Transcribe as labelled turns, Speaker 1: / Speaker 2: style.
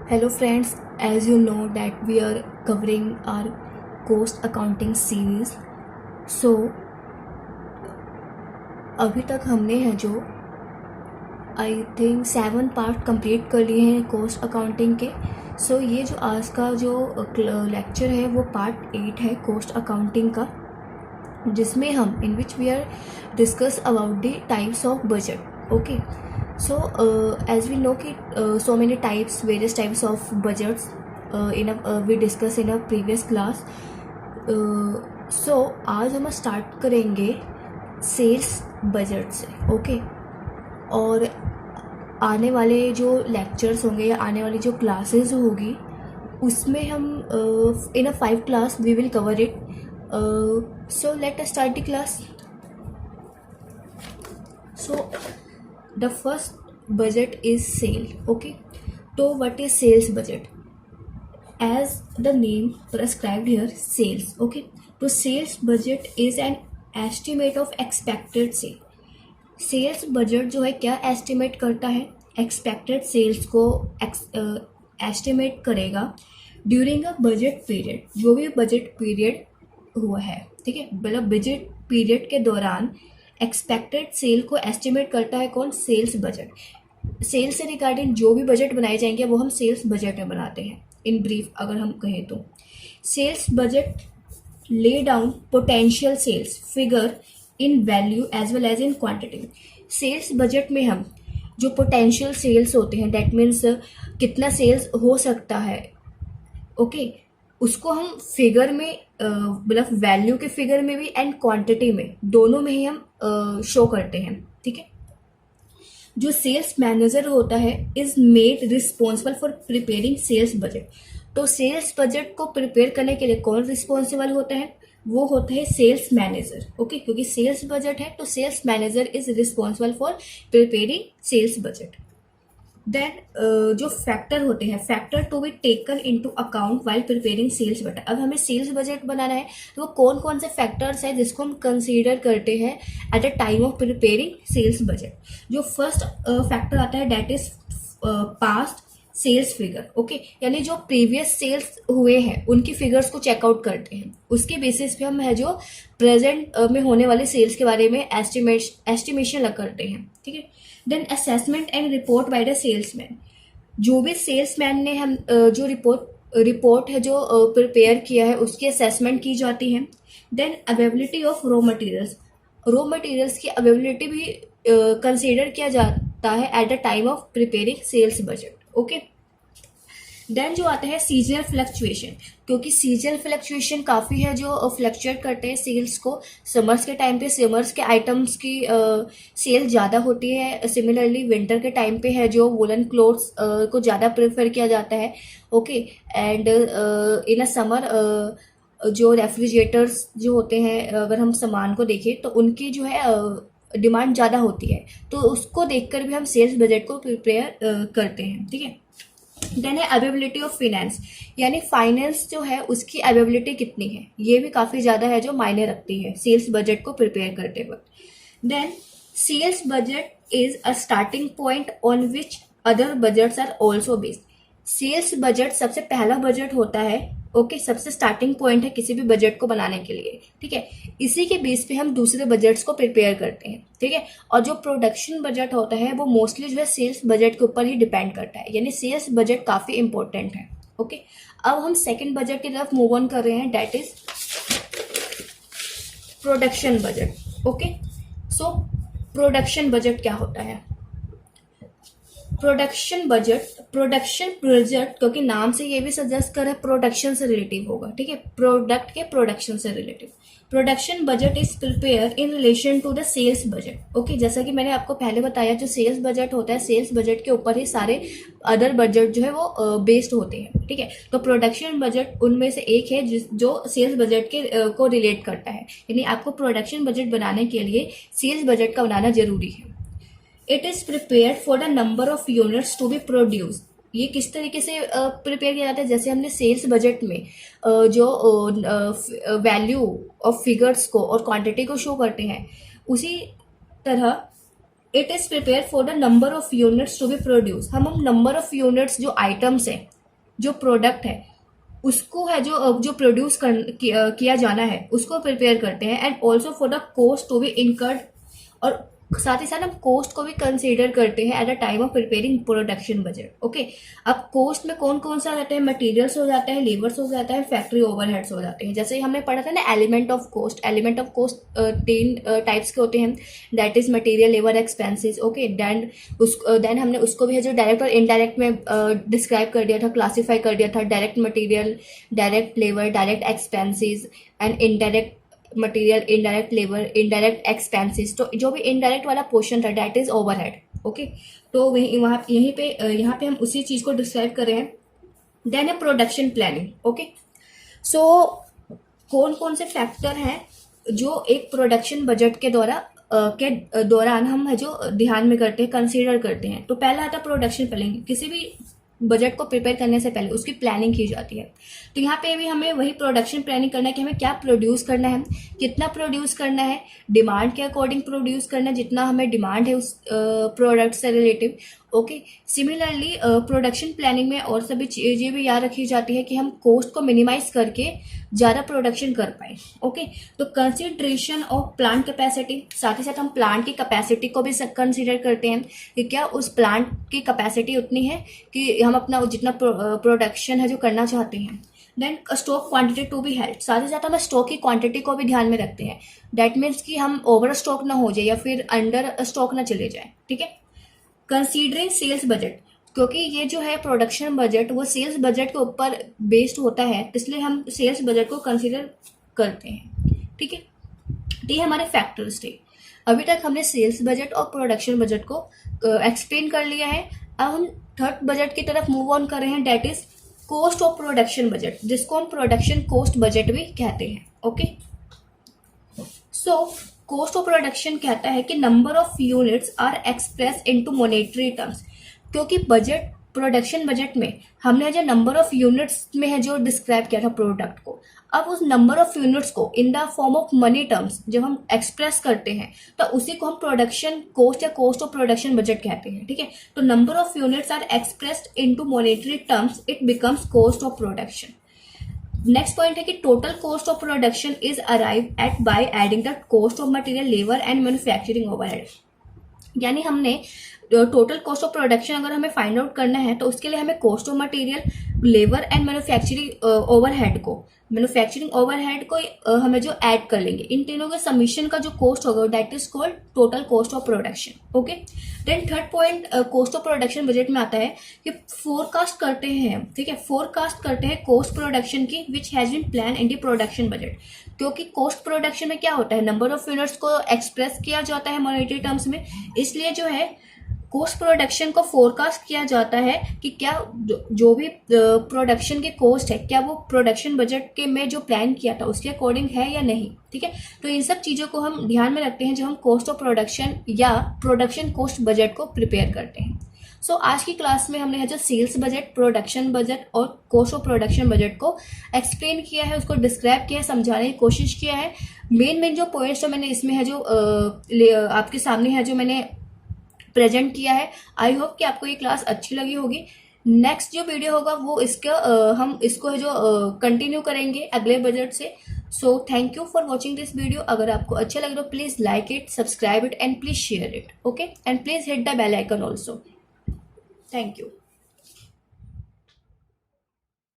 Speaker 1: Hello friends, as you know that we are covering our cost accounting series. So अभी तक हमने है जो आई थिंक 7 पार्ट कंप्लीट कर लिए हैं कोस्ट अकाउंटिंग के. सो ये जो आज का जो लेक्चर है वो पार्ट 8 है कोस्ट अकाउंटिंग का, जिसमें हम in which we are discuss about the types of budget. Okay, so as we know कि so many types, various types of budgets we discussed in a previous class. So आज हम start करेंगे sales budget से. Okay, और आने वाले जो lectures होंगे या आने वाली जो क्लासेस होगी उसमें हम इन uh 5 class we will cover it. So let us start the class. So the first budget is sale. Okay, so what is sales budget? As the name prescribed here, sales. Okay, so sales budget is an estimate of expected sale. Sales budget जो है क्या estimate करता है? Expected sales को estimate करेगा during uh budget period, जो भी budget period हुआ है. ठीक है, मतलब बजट पीरियड के दौरान एक्सपेक्टेड सेल को एस्टिमेट करता है कौन? Sales budget. सेल्स से रिगार्डिंग जो भी बजट बनाए जाएंगे वो हम सेल्स बजट में बनाते हैं. इन ब्रीफ अगर हम कहें तो sales budget lay down potential sales figure in value as well as in quantity. Sales budget में हम जो पोटेंशियल सेल्स होते हैं, दैट मीन्स कितना सेल्स हो सकता है, ओके, उसको हम फिगर में मतलब वैल्यू के फिगर में भी एंड क्वांटिटी में, दोनों में ही हम शो करते हैं. ठीक है, जो सेल्स मैनेजर होता है is made responsible for preparing sales budget. तो सेल्स बजट को प्रिपेयर करने के लिए कौन रिस्पॉन्सिबल होता है? वो होता है सेल्स मैनेजर. ओके, क्योंकि सेल्स बजट है तो sales manager is responsible for preparing sales budget. Then जो फैक्टर होते हैं, factor to be taken into account while preparing sales budget. अब हमें सेल्स बजट बनाना है तो वो कौन कौन से फैक्टर्स है जिसको हम कंसीडर करते हैं at a time of preparing sales budget. जो फर्स्ट फैक्टर आता है that is past sales figure. Okay, यानी जो प्रीवियस सेल्स हुए हैं उनकी फिगर्स को चेकआउट करते हैं. उसके बेसिस पे हम है जो प्रेजेंट में होने वाले सेल्स के बारे में एस्टिमेशन करते हैं. ठीक है, then assessment and report by the salesman. जो भी सेल्समैन ने हम जो रिपोर्ट है जो प्रिपेयर किया है उसकी असेसमेंट की जाती है. Then availability of raw materials. Raw materials की अवेलेबिलिटी भी कंसीडर किया जाता है at the time of preparing sales budget. Okay, then जो आता है सीजनल फ्लक्चुएशन, क्योंकि सीजनल फ्लक्चुएशन काफ़ी है जो फ्लक्चुएट करते हैं सेल्स को. समर्स के टाइम पे समर्स के आइटम्स की सेल ज़्यादा होती है. सिमिलरली विंटर के टाइम पे है जो वुलन क्लोथ्स को ज़्यादा प्रेफर किया जाता है. Okay, and in a summer जो रेफ्रिजरेटर्स जो होते हैं, अगर हम सामान को देखें तो उनकी जो है डिमांड ज़्यादा होती है, तो उसको देखकर भी हम सेल्स बजट को प्रिपेयर करते हैं. ठीक है, देन है अवेलेबिलिटी ऑफ फाइनेंस, यानी फाइनेंस जो है उसकी अवेलेबिलिटी कितनी है, ये भी काफ़ी ज़्यादा है जो मायने रखती है सेल्स बजट को प्रिपेयर करते वक्त. Then sales budget is a starting point on which other budgets are also based. Sales budget सबसे पहला बजट होता है. ओके, सबसे स्टार्टिंग पॉइंट है किसी भी बजट को बनाने के लिए. ठीक है, इसी के बेस पे हम दूसरे बजट्स को प्रिपेयर करते हैं. ठीक है, और जो प्रोडक्शन बजट होता है वो मोस्टली जो है सेल्स बजट के ऊपर ही डिपेंड करता है, यानी सेल्स बजट काफ़ी इंपॉर्टेंट है. ओके, अब हम सेकेंड बजट की तरफ मूव ऑन कर रहे हैं, that is production budget. Okay, so production budget क्या होता है? प्रोडक्शन बजट क्योंकि नाम से ये भी सजेस्ट कर रहा है प्रोडक्शन से रिलेटिव होगा. ठीक है, प्रोडक्ट के प्रोडक्शन से relative. Production budget is prepare in relation to the sales budget. Okay, जैसा कि मैंने आपको पहले बताया, जो सेल्स बजट होता है सेल्स बजट के ऊपर ही सारे अदर बजट जो है वो बेस्ड होते हैं. ठीक है, तो प्रोडक्शन बजट उनमें से एक है जो सेल्स बजट के को रिलेट करता है. यानी आपको प्रोडक्शन बजट बनाने के लिए सेल्स बजट का बनाना जरूरी है. It is prepare for the number of units to be produce. ये किस तरीके से प्रिपेयर किया जाता है? जैसे हमने सेल्स बजट में जो वैल्यू ऑफ फिगर्स को और क्वांटिटी को शो करते हैं, उसी तरह it is prepare for the number of units to be produce. हम नंबर ऑफ यूनिट्स, जो आइटम्स है, जो प्रोडक्ट है, उसको है जो प्रोड्यूस किया जाना है, उसको प्रिपेयर करते हैं। And also for the cost to be incurred, और साथ ही साथ हम कॉस्ट को भी कंसीडर करते हैं eight the time of preparing production budget. Okay, अब कॉस्ट में कौन कौन सा रहता है? मटेरियल्स हो जाता है, लेबर्स हो जाता है, फैक्ट्री ओवरहेड्स हो जाते हैं। जैसे हमने पढ़ा था ना element of cost. Element of cost 3 types के होते हैं, that is material, labour, expenses. Okay, then हमने उसको भी है जो डायरेक्ट और इनडायरेक्ट में डिस्क्राइब कर दिया था, क्लासीफाई कर दिया था। Direct material, direct labour, direct expenses and indirect material, indirect labour, indirect expenses. तो जो भी इनडायरेक्ट वाला पोर्शन था दैट इज ओवरहेड। ओके, तो यहाँ पे हम उसी चीज को डिस्क्राइब कर रहे हैं। देन है प्रोडक्शन प्लानिंग। ओके, सो कौन कौन से फैक्टर हैं जो एक प्रोडक्शन बजट के दौरान हम है जो ध्यान में करते हैं, कंसीडर करते हैं। तो पहला आता है प्रोडक्शन प्लानिंग। किसी भी बजट को प्रिपेयर करने से पहले उसकी प्लानिंग की जाती है। तो यहाँ पे भी हमें वही प्रोडक्शन प्लानिंग करना है कि हमें क्या प्रोड्यूस करना है, कितना प्रोड्यूस करना है, डिमांड के अकॉर्डिंग प्रोड्यूस करना है, जितना हमें डिमांड है उस प्रोडक्ट से relative. Okay, similarly production planning में और सभी चीज़ें भी याद रखी जाती है कि हम कॉस्ट को मिनिमाइज करके ज़्यादा प्रोडक्शन कर पाए। ओके, तो कंसिडरेशन ऑफ प्लांट कैपेसिटी, साथ ही साथ हम प्लांट की कैपेसिटी को भी कंसिडर करते हैं कि क्या उस प्लांट की कैपेसिटी उतनी है कि हम अपना जितना प्रोडक्शन है जो करना चाहते हैं। Then stock quantity to be held, साथ ही साथ हम स्टॉक की क्वांटिटी को भी ध्यान में रखते हैं। दैट मीन्स कि हम ओवर स्टॉक ना हो जाए या फिर अंडर स्टॉक ना चले जाए। ठीक है, कंसीडरिंग सेल्स बजट, क्योंकि ये जो है प्रोडक्शन बजट वो सेल्स बजट के ऊपर बेस्ड होता है, इसलिए हम सेल्स बजट को कंसीडर करते हैं। ठीक है, तो ये हमारे फैक्टर्स थे। अभी तक हमने सेल्स बजट और प्रोडक्शन बजट को एक्सप्लेन कर लिया है। अब हम थर्ड बजट की तरफ मूव ऑन कर रहे हैं, that is cost of production budget, जिसको हम प्रोडक्शन कॉस्ट बजट भी कहते हैं। Okay, so cost of production कहता है कि number of units are express into monetary terms. क्योंकि बजट, प्रोडक्शन बजट में हमने जो नंबर ऑफ यूनिट्स में है जो डिस्क्राइब किया था प्रोडक्ट को, अब उस नंबर ऑफ यूनिट्स को in the form of money terms जब हम एक्सप्रेस करते हैं तो उसी को हम प्रोडक्शन कॉस्ट या कॉस्ट ऑफ प्रोडक्शन बजट कहते हैं। ठीक है, तो number of units are expressed into monetary terms, it becomes cost of production. Next point है कि total cost of production is arrive at by adding the cost of material, labour and manufacturing overhead. यानी हमने total cost of production अगर हमें find out करना है तो उसके लिए हमें cost of material, labour and manufacturing overhead को हमें जो ऐड कर लेंगे, इन तीनों के समीशन का जो कॉस्ट होगा that is called total cost of production. Okay, then third point cost of production budget में आता है कि फोरकास्ट करते हैं। ठीक है, फोरकास्ट करते हैं कॉस्ट प्रोडक्शन की which has been plan in the production budget. क्योंकि कॉस्ट प्रोडक्शन में क्या होता है, नंबर ऑफ यूनिट्स को एक्सप्रेस किया जाता है मॉनेटरी टर्म्स में, इसलिए जो है कॉस्ट प्रोडक्शन को फोरकास्ट किया जाता है कि क्या जो भी प्रोडक्शन के कॉस्ट है क्या वो प्रोडक्शन बजट के में जो प्लान किया था उसके अकॉर्डिंग है या नहीं। ठीक है, तो इन सब चीज़ों को हम ध्यान में रखते हैं जब हम कॉस्ट ऑफ प्रोडक्शन या प्रोडक्शन कॉस्ट बजट को प्रिपेयर करते हैं। सो आज की क्लास में हमने जो सेल्स बजट, प्रोडक्शन बजट और कॉस्ट ऑफ प्रोडक्शन बजट को एक्सप्लेन किया है, उसको डिस्क्राइब किया है, समझाने की कोशिश किया है। मेन जो पॉइंट्स जो मैंने इसमें है जो आपके सामने है जो मैंने प्रेजेंट किया है। आई होप कि आपको ये क्लास अच्छी लगी होगी। नेक्स्ट जो वीडियो होगा वो इसका हम इसको है जो कंटिन्यू करेंगे अगले बजट से। So thank you for watching this video. अगर आपको अच्छा लग रहा हो please like it, subscribe it and please share it. Okay, and please hit the bell icon also. Thank you.